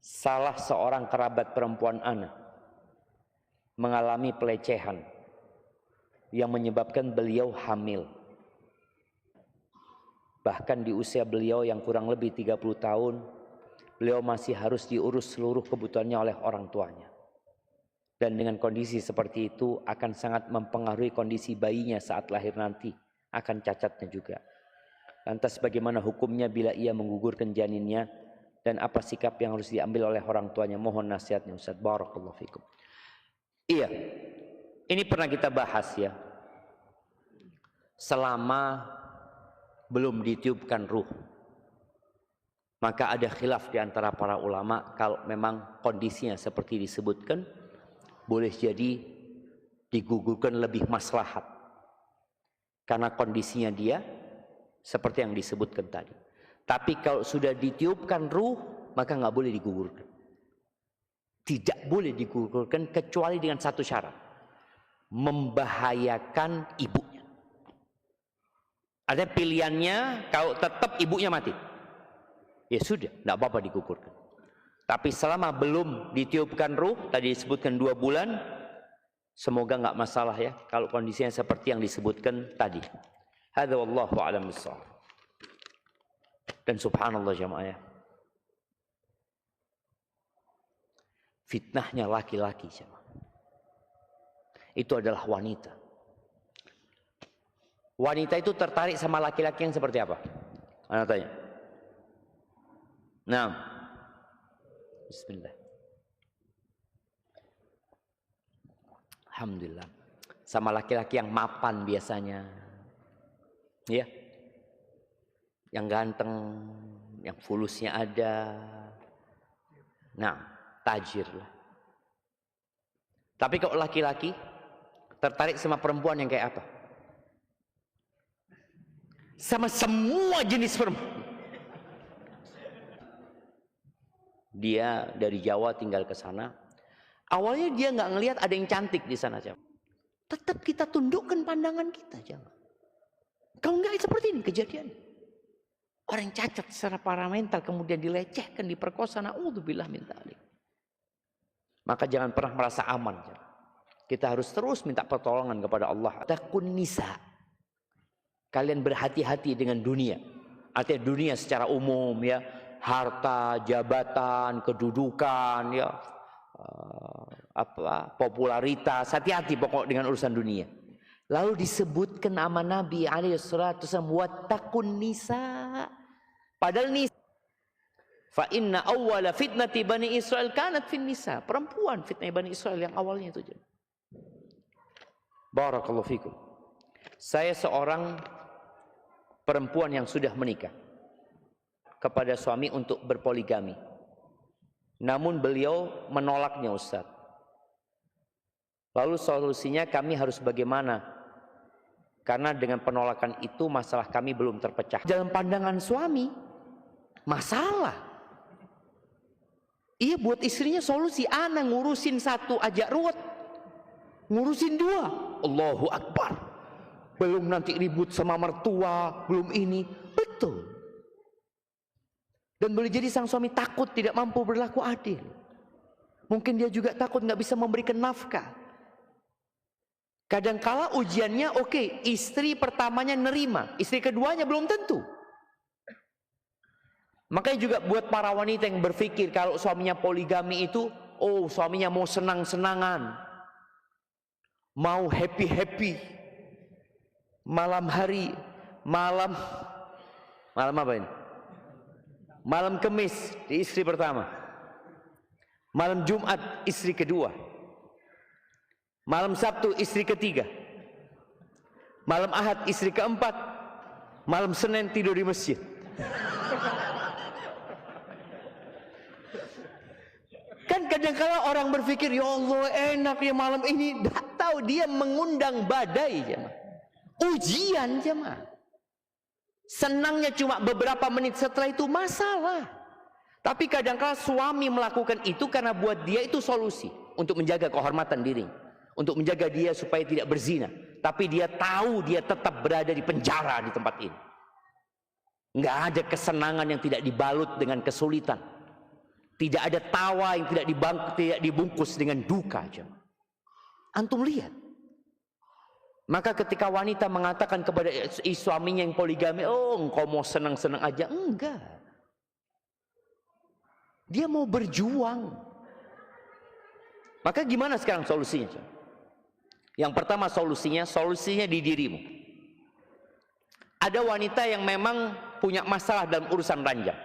salah seorang kerabat perempuan ana mengalami pelecehan yang menyebabkan beliau hamil. Bahkan di usia beliau yang kurang lebih 30 tahun, beliau masih harus diurus seluruh kebutuhannya oleh orang tuanya. Dan dengan kondisi seperti itu akan sangat mempengaruhi kondisi bayinya saat lahir nanti, akan cacatnya juga. Lantas bagaimana hukumnya bila ia menggugurkan janinnya, dan apa sikap yang harus diambil oleh orang tuanya? Mohon nasihatnya Ustaz. Barakallahu fikum. Iya, ini pernah kita bahas ya. Selama belum ditiupkan ruh, maka ada khilaf di antara para ulama kalau memang kondisinya seperti disebutkan, boleh jadi digugurkan lebih maslahat karena kondisinya dia seperti yang disebutkan tadi. Tapi kalau sudah ditiupkan ruh, maka nggak boleh digugurkan. Tidak boleh digugurkan kecuali dengan satu syarat, membahayakan ibunya. Ada pilihannya, kalau tetap ibunya mati, ya sudah, tidak apa-apa digugurkan. Tapi selama belum ditiupkan ruh, tadi disebutkan 2 bulan, semoga nggak masalah ya, kalau kondisinya seperti yang disebutkan tadi. Hadza wallahu a'lam bissawab. Dan subhanallah jamaah ya, fitnahnya laki-laki jamaah, itu adalah wanita. Wanita itu tertarik sama laki-laki yang seperti apa? Anda tanya. Nah, bismillah. Alhamdulillah. Sama laki-laki yang mapan biasanya. Ya. Yang ganteng, yang fulusnya ada. Nah, tajir lah. Tapi kalau laki-laki tertarik sama perempuan yang kayak apa? Sama semua jenis perempuan. Dia dari Jawa tinggal ke sana. Awalnya dia nggak ngelihat ada yang cantik di sana, jamaah. Tetap kita tundukkan pandangan kita, jamaah. Kalau nggak seperti ini kejadian. Orang cacat secara paramental kemudian dilecehkan, diperkosa, naudzubillah min dzalik. Maka jangan pernah merasa aman, jamaah. Kita harus terus minta pertolongan kepada Allah. Takun nisa. Kalian berhati-hati dengan dunia. Artinya dunia secara umum ya, harta, jabatan, kedudukan ya, popularitas. Hati-hati pokok dengan urusan dunia. Lalu disebutkan nama Nabi alaihi salatu wasallam, wattaqun nisa. Padahal nisa, fa inna awwala fitnati bani Israel kanat fin nisa. Perempuan fitnah Bani Israel yang awalnya itu. Barakallahu fikum. Saya seorang perempuan yang sudah menikah kepada suami untuk berpoligami. Namun beliau menolaknya, Ustaz. Lalu solusinya kami harus bagaimana? Karena dengan penolakan itu masalah kami belum terpecah. Dalam pandangan suami, masalah. Iya, buat istrinya solusi. Ana ngurusin 1 aja ruwet, ngurusin 2. Allahu Akbar. Belum nanti ribut sama mertua, belum ini. Betul. Dan boleh jadi sang suami takut tidak mampu berlaku adil. Mungkin dia juga takut nggak bisa memberikan nafkah. Kadangkala ujiannya oke, istri pertamanya nerima, istri keduanya belum tentu. Makanya juga buat para wanita yang berpikir kalau suaminya poligami itu, oh suaminya mau senang-senangan, mau happy-happy. Malam hari, malam apa ini? Malam Kemis di istri pertama, malam Jumat istri kedua, malam Sabtu istri ketiga, malam Ahad istri keempat, malam Senin tidur di masjid. Kan kadang-kala orang berpikir, ya Allah enak ya malam ini. Tidak tahu dia mengundang badai, jemaah. Ujian, jemaah. Senangnya cuma beberapa menit, setelah itu masalah. Tapi kadang-kala suami melakukan itu karena buat dia itu solusi untuk menjaga kehormatan diri, untuk menjaga dia supaya tidak berzina. Tapi dia tahu dia tetap berada di penjara di tempat ini. Nggak ada kesenangan yang tidak dibalut dengan kesulitan. Tidak ada tawa yang tidak dibungkus dengan duka. Antum lihat. Maka ketika wanita mengatakan kepada suaminya yang poligami, oh engkau mau senang-senang aja. Enggak. Dia mau berjuang. Maka gimana sekarang solusinya? Yang pertama solusinya di dirimu. Ada wanita yang memang punya masalah dalam urusan ranjang.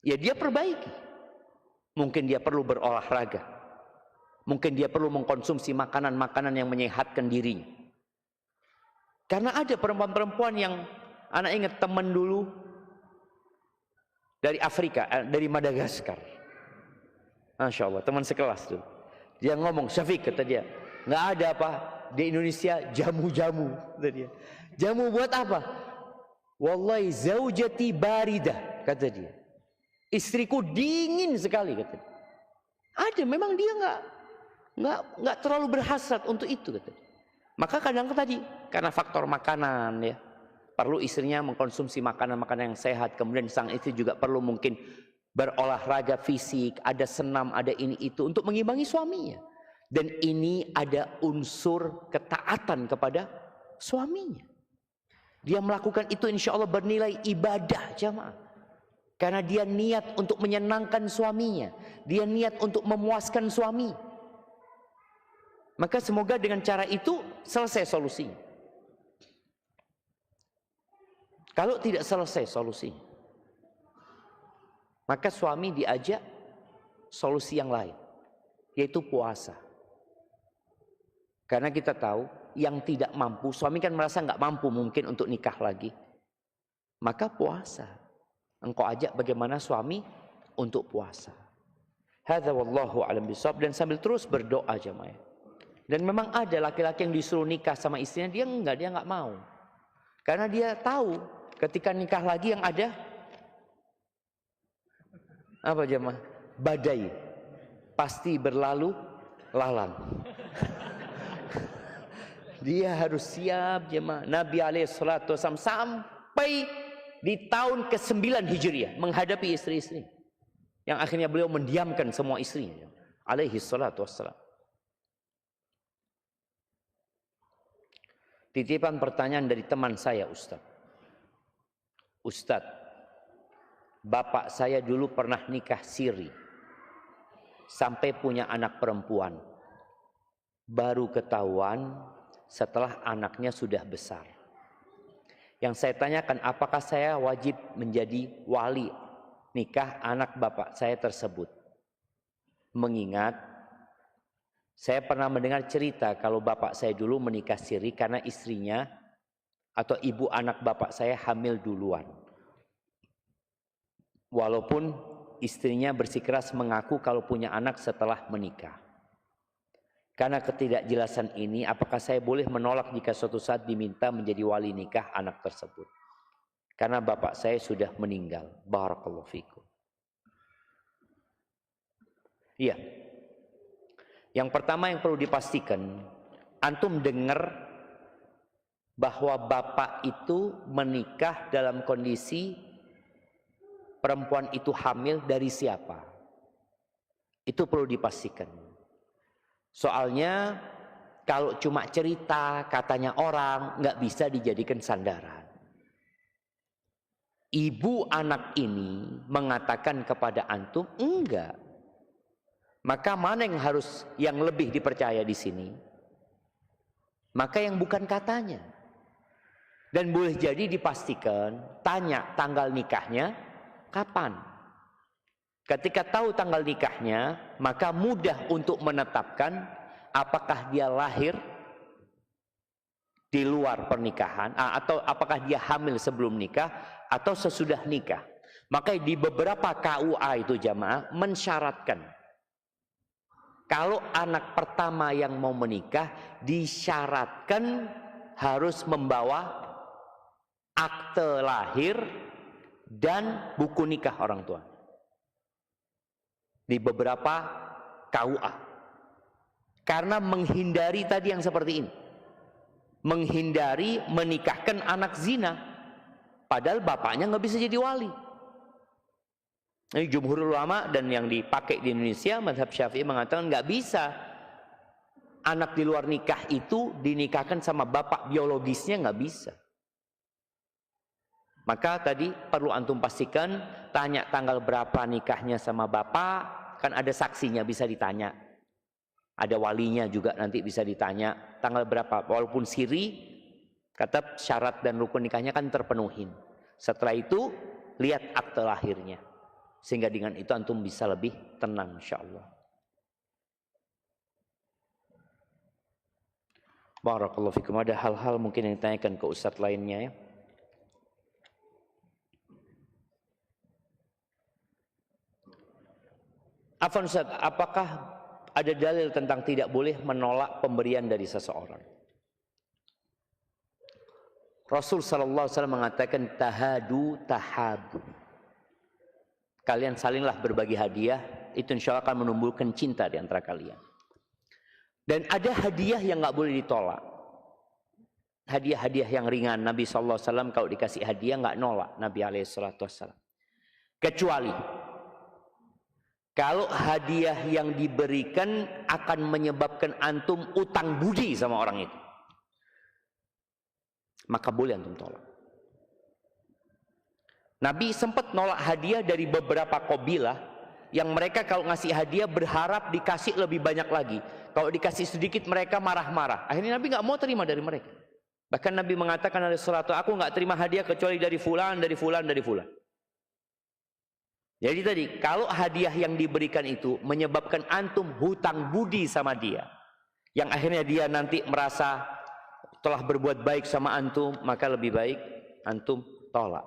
Ya dia perbaiki. Mungkin dia perlu berolahraga. Mungkin dia perlu mengkonsumsi makanan-makanan yang menyehatkan dirinya. Karena ada perempuan-perempuan yang, anak ingat teman dulu dari Afrika, dari Madagaskar. Masya Allah, teman sekelas tuh. Dia ngomong, Syafiq, kata dia, nggak ada apa di Indonesia jamu-jamu, kata dia. Jamu buat apa? Wallahi zaujati baridah, kata dia. Istriku dingin sekali, kata dia. Ada, memang dia nggak terlalu berhasrat untuk itu, kata dia. Maka kadang tadi karena faktor makanan ya, perlu istrinya mengkonsumsi makanan-makanan yang sehat. Kemudian sang istri juga perlu mungkin berolahraga fisik, ada senam, ada ini itu untuk mengimbangi suaminya. Dan ini ada unsur ketaatan kepada suaminya. Dia melakukan itu insya Allah bernilai ibadah jamaah. Karena dia niat untuk menyenangkan suaminya. Dia niat untuk memuaskan suami. Maka semoga dengan cara itu selesai solusinya. Kalau tidak selesai solusinya, maka suami diajak solusi yang lain, yaitu puasa. Karena kita tahu yang tidak mampu, suami kan merasa nggak mampu mungkin untuk nikah lagi, maka puasa. Engkau ajak bagaimana suami untuk puasa. Hadza wallahu a'lam bishawab. Dan sambil terus berdoa jemaah. Dan memang ada laki-laki yang disuruh nikah sama istrinya, dia nggak mau. Karena dia tahu ketika nikah lagi yang ada apa jemaah? Badai. Pasti berlalu lalang. Dia harus siap jemaah. Nabi alaihissalatu wassalam sampai di tahun ke-9 Hijriah menghadapi istri-istri yang akhirnya beliau mendiamkan semua istrinya alaihissalatu wassalam. Titipan pertanyaan dari teman saya, Ustadz, bapak saya dulu pernah nikah siri sampai punya anak perempuan, baru ketahuan setelah anaknya sudah besar. Yang saya tanyakan, apakah saya wajib menjadi wali nikah anak bapak saya tersebut? Mengingat saya pernah mendengar cerita kalau bapak saya dulu menikah siri karena istrinya atau ibu anak bapak saya hamil duluan. Walaupun istrinya bersikeras mengaku kalau punya anak setelah menikah. Karena ketidakjelasan ini, apakah saya boleh menolak jika suatu saat diminta menjadi wali nikah anak tersebut? Karena bapak saya sudah meninggal. Barakallahu fikum. Iya. Yang pertama yang perlu dipastikan, antum dengar bahwa bapak itu menikah dalam kondisi perempuan itu hamil dari siapa? Itu perlu dipastikan. Soalnya kalau cuma cerita katanya orang nggak bisa dijadikan sandaran. Ibu anak ini mengatakan kepada antum enggak. Maka mana yang lebih dipercaya di sini? Maka yang bukan katanya. Dan boleh jadi dipastikan, tanya tanggal nikahnya kapan. Ketika tahu tanggal nikahnya, maka mudah untuk menetapkan apakah dia lahir di luar pernikahan, atau apakah dia hamil sebelum nikah atau sesudah nikah. Maka di beberapa KUA itu jamaah mensyaratkan kalau anak pertama yang mau menikah disyaratkan harus membawa akte lahir dan buku nikah orang tua. Di beberapa KUA. Karena menghindari tadi yang seperti ini. Menghindari menikahkan anak zina. Padahal bapaknya nggak bisa jadi wali. Ini jumhur ulama dan yang dipakai di Indonesia, mazhab Syafi'i mengatakan nggak bisa anak di luar nikah itu dinikahkan sama bapak biologisnya, nggak bisa. Maka tadi perlu antum pastikan, tanya tanggal berapa nikahnya sama bapak, kan ada saksinya bisa ditanya. Ada walinya juga nanti bisa ditanya tanggal berapa. Walaupun siri, kata syarat dan rukun nikahnya kan terpenuhin. Setelah itu lihat akte lahirnya. Sehingga dengan itu antum bisa lebih tenang insyaallah. Barakallahu fikum. Ada hal-hal mungkin yang ditanyakan ke ustadz lainnya ya. Afwan Ustaz, apakah ada dalil tentang tidak boleh menolak pemberian dari seseorang? Rasul sallallahu alaihi wasallam mengatakan tahadu tahabu. Kalian salinglah berbagi hadiah, itu insya Allah akan menumbuhkan cinta di antara kalian. Dan ada hadiah yang nggak boleh ditolak. Hadiah-hadiah yang ringan. Nabi sallallahu alaihi wasallam kalau dikasih hadiah nggak nolak. Nabi alaihi salatu wasallam. Kecuali kalau hadiah yang diberikan akan menyebabkan antum utang budi sama orang itu, maka boleh antum tolak. Nabi sempat nolak hadiah dari beberapa qabilah yang mereka kalau ngasih hadiah berharap dikasih lebih banyak lagi. Kalau dikasih sedikit mereka marah-marah. Akhirnya Nabi nggak mau terima dari mereka. Bahkan Nabi mengatakan alaihi salatu, aku nggak terima hadiah kecuali dari fulan, dari fulan, dari fulan. Jadi tadi kalau hadiah yang diberikan itu menyebabkan antum hutang budi sama dia, yang akhirnya dia nanti merasa telah berbuat baik sama antum, maka lebih baik antum tolak.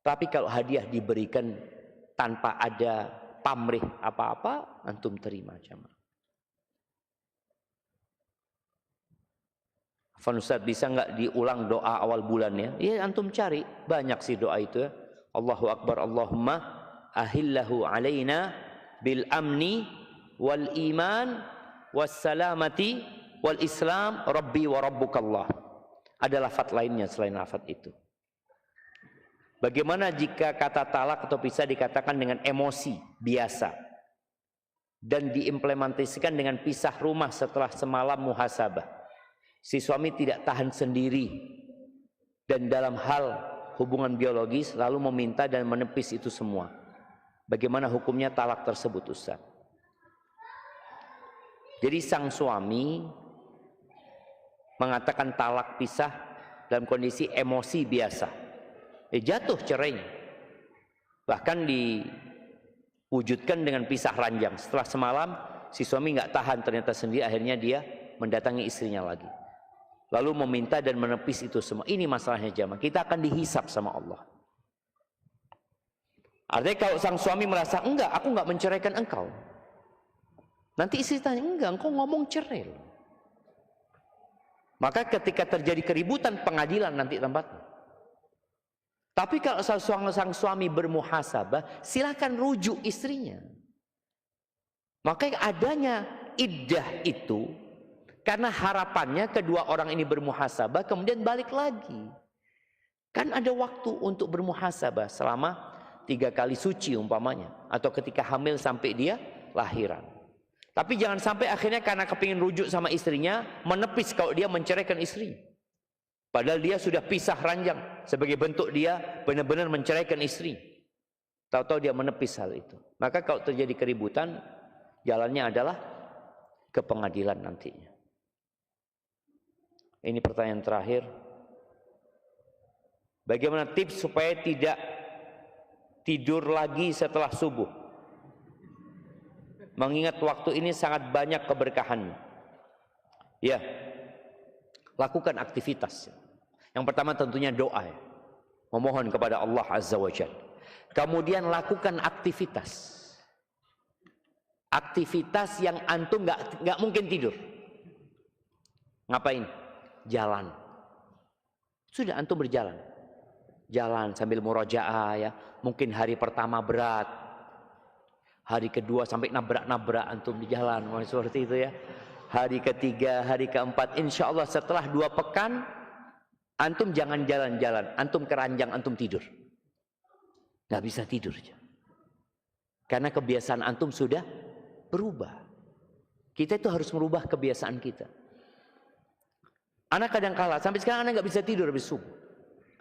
Tapi kalau hadiah diberikan tanpa ada pamrih apa-apa, antum terima jamaah. Afwan Ustaz, bisa nggak diulang doa awal bulannya? Ya antum cari, banyak sih doa itu ya. Allahu Akbar, Allahumma ahillahu alaina bil amni wal iman was salamati wal islam rabbi wa rabbukallah. Ada lafaz lainnya selain lafaz itu. Bagaimana jika kata talak atau pisah dikatakan dengan emosi biasa dan diimplementasikan dengan pisah rumah setelah semalam muhasabah? Si suami tidak tahan sendiri dan dalam hal hubungan biologis lalu meminta dan menepis itu semua. Bagaimana hukumnya talak tersebut, Ustaz? Jadi sang suami mengatakan talak pisah dalam kondisi emosi biasa. Jatuh cerainya. Bahkan diwujudkan dengan pisah ranjang. Setelah semalam si suami nggak tahan ternyata sendiri, akhirnya dia mendatangi istrinya lagi. Lalu meminta dan menepis itu semua. Ini masalahnya jamaah. Kita akan dihisap sama Allah. Artinya kalau sang suami merasa enggak, aku nggak menceraikan engkau. Nanti istri tanya, enggak, engkau ngomong cerai. Maka ketika terjadi keributan pengadilan nanti tempatnya. Tapi kalau sang suami bermuhasabah, silakan rujuk istrinya. Maka adanya iddah itu karena harapannya kedua orang ini bermuhasabah kemudian balik lagi. Kan ada waktu untuk bermuhasabah selama 3 kali suci umpamanya, atau ketika hamil sampai dia lahiran. Tapi jangan sampai akhirnya karena kepingin rujuk sama istrinya menepis kalau dia menceraikan istrinya. Padahal dia sudah pisah ranjang sebagai bentuk dia benar-benar menceraikan istri. Tahu-tahu dia menepis hal itu. Maka kalau terjadi keributan, jalannya adalah ke pengadilan nantinya. Ini pertanyaan terakhir. Bagaimana tips supaya tidak tidur lagi setelah subuh? Mengingat waktu ini sangat banyak keberkahannya. Ya, lakukan aktivitas. Yang pertama tentunya doa ya. Memohon kepada Allah Azza wa Jalla. Kemudian lakukan aktivitas. Aktivitas yang antum nggak mungkin tidur. Ngapain? Jalan. Sudah antum berjalan. Jalan sambil murojaah ya. Mungkin hari pertama berat. Hari kedua sampai nabrak-nabrak antum di jalan. Seperti itu ya. Hari ketiga, hari keempat, insya Allah setelah 2 pekan, antum jangan jalan-jalan, antum keranjang, antum tidur. Nggak bisa tidur. Karena kebiasaan antum sudah berubah. Kita itu harus merubah kebiasaan kita. Anak kadang kala, sampai sekarang anak nggak bisa tidur habis subuh.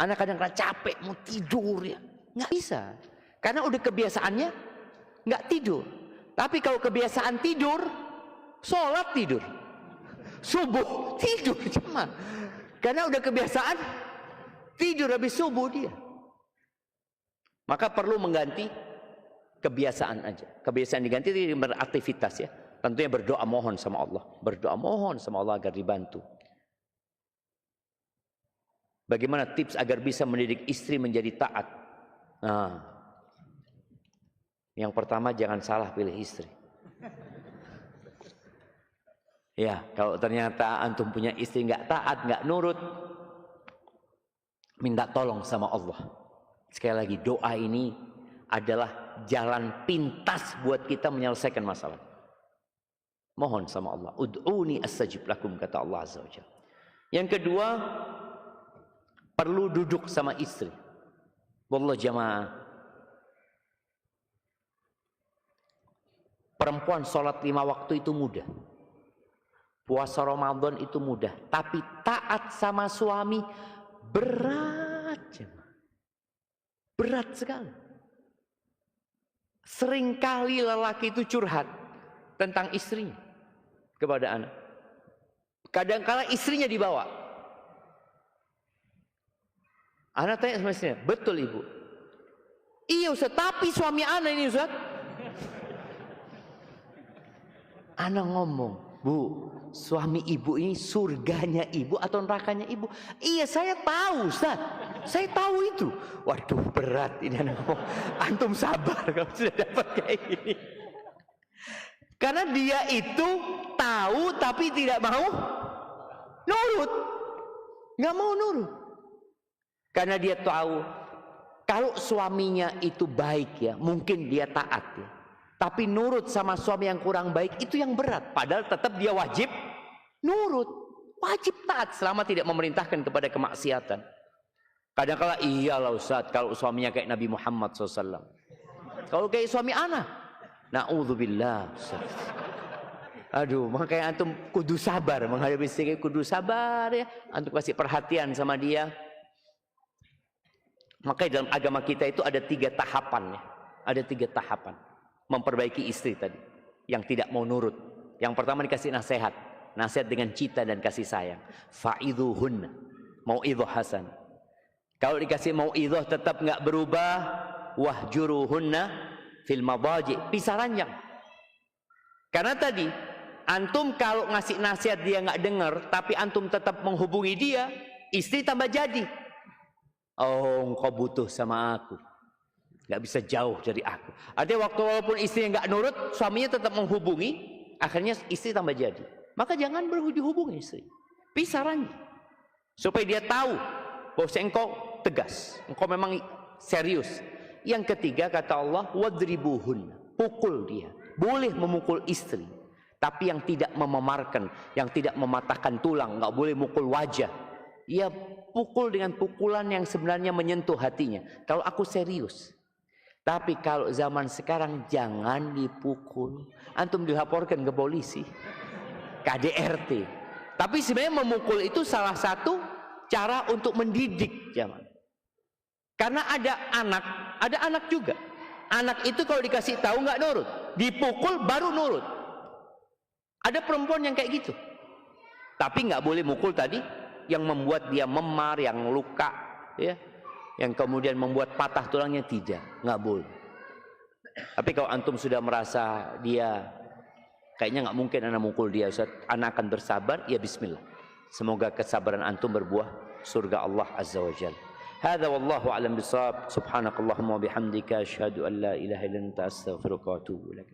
Anak kadang kala capek mau tidur ya, nggak bisa. Karena udah kebiasaannya nggak tidur. Tapi kalau kebiasaan tidur, sholat tidur, subuh tidur cuma. Karena udah kebiasaan tidur habis subuh dia. Maka perlu mengganti kebiasaan aja. Kebiasaan diganti itu beraktivitas ya. Tentunya berdoa mohon sama Allah. Berdoa mohon sama Allah agar dibantu. Bagaimana tips agar bisa mendidik istri menjadi taat? Nah, yang pertama jangan salah pilih istri. Ya, kalau ternyata antum punya istri nggak taat, nggak nurut, minta tolong sama Allah. Sekali lagi, doa ini adalah jalan pintas buat kita menyelesaikan masalah. Mohon sama Allah. Ud'uni astajib lakum, kata Allah Azza wa Jalla. Yang kedua, perlu duduk sama istri. Wallah jamaah. Perempuan sholat 5 waktu itu mudah. Puasa Ramadan itu mudah. Tapi taat sama suami berat jemaah. Berat sekali. Seringkali lelaki itu curhat tentang istrinya kepada anak. Kadang-kala istrinya dibawa. Anak tanya sama istrinya, betul ibu? Iya Ustaz, tapi suami anak ini Ustaz. Anak ngomong, Bu, suami ibu ini surganya ibu atau nerakanya ibu? Iya saya tahu Ustaz, saya tahu itu. Waduh berat ini anak ngomong. Antum sabar kalau sudah dapat kayak gini. Karena dia itu tahu tapi tidak mau nurut. Nggak mau nurut. Karena dia tahu kalau suaminya itu baik ya, mungkin dia taat ya. Tapi nurut sama suami yang kurang baik itu yang berat. Padahal tetap dia wajib nurut. Wajib taat selama tidak memerintahkan kepada kemaksiatan. Kadang-kala iyalah Ustaz kalau suaminya kayak Nabi Muhammad SAW. Kalau kayak suami anak, na'udzubillah Ustaz. Aduh, makanya antum kudu sabar menghadapi istri, kudu sabar ya. Antum kasih perhatian sama dia. Makanya dalam agama kita itu ada 3 tahapan ya. Ada 3 tahapan. Memperbaiki istri tadi yang tidak mau nurut. Yang pertama dikasih nasihat, nasihat dengan cinta dan kasih sayang. Fa'idhuhunna, mau'idhah hasan. Kalau dikasih mau'idhah tetap nggak berubah, wahjuruhunna fil madaji, pisah ranjang. Karena tadi antum kalau ngasih nasihat dia nggak dengar, tapi antum tetap menghubungi dia, istri tambah jadi. Oh, engkau butuh sama aku. Nggak bisa jauh dari aku. Artinya waktu walaupun istri nggak nurut, suaminya tetap menghubungi, akhirnya istri tambah jadi. Maka jangan dihubungi istri. Pisah ranjang. Supaya dia tahu bahwa engkau tegas, engkau memang serius. Yang ketiga kata Allah, wadribuhun, pukul dia. Boleh memukul istri, tapi yang tidak mememarkan, yang tidak mematahkan tulang, nggak boleh mukul wajah. Ia pukul dengan pukulan yang sebenarnya menyentuh hatinya. Kalau aku serius. Tapi kalau zaman sekarang jangan dipukul. Antum dilaporkan ke polisi, KDRT. Tapi sebenarnya memukul itu salah satu cara untuk mendidik zaman. Karena ada anak juga. Anak itu kalau dikasih tahu nggak nurut, dipukul baru nurut. Ada perempuan yang kayak gitu. Tapi nggak boleh mukul tadi yang membuat dia memar, yang luka, ya. Yang kemudian membuat patah tulangnya, tidak, nggak boleh. Tapi kalau antum sudah merasa dia kayaknya nggak mungkin anak mukul dia, Ustaz, anak akan bersabar, ya bismillah. Semoga kesabaran antum berbuah surga Allah Azza wa Jalla. Hadza wallahu a'lam bissawab. Subhanakallahumma wa bihamdika asyhadu an la ilaha illa anta astaghfiruka wa atubu ilaik.